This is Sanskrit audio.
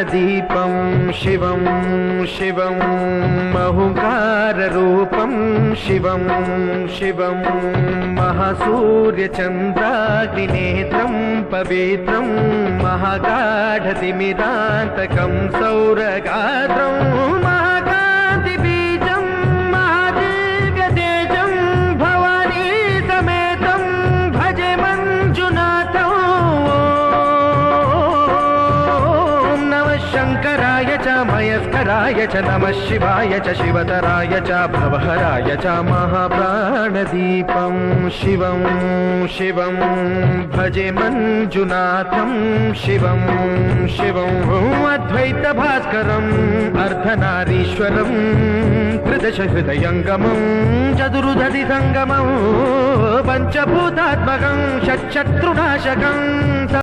प्राणदीपं शिवं शिवं महुकाररूपं शिवं शिवं महासूर्यचन्द्राग्निनेत्रं पवित्रं महागाढतिमिरान्तकं सौरगात्रं महाकान्तिबीजं महादिव्यतेजं भवानी समेतं भजे मञ्जुनाथं। शङ्कराय च मयस्कराय च नमः शिवाय च शिवतराय च भवहराय च महाप्राणदीपं शिवं शिवं भजे मञ्जुनाथं शिवं शिवं अद्वैतभास्करम् अर्धनारीश्वरं त्रिदशहृदयङ्गमं चतुर्दधिसङ्गमं पञ्चभूतात्मकं षट्शत्रुनाशकं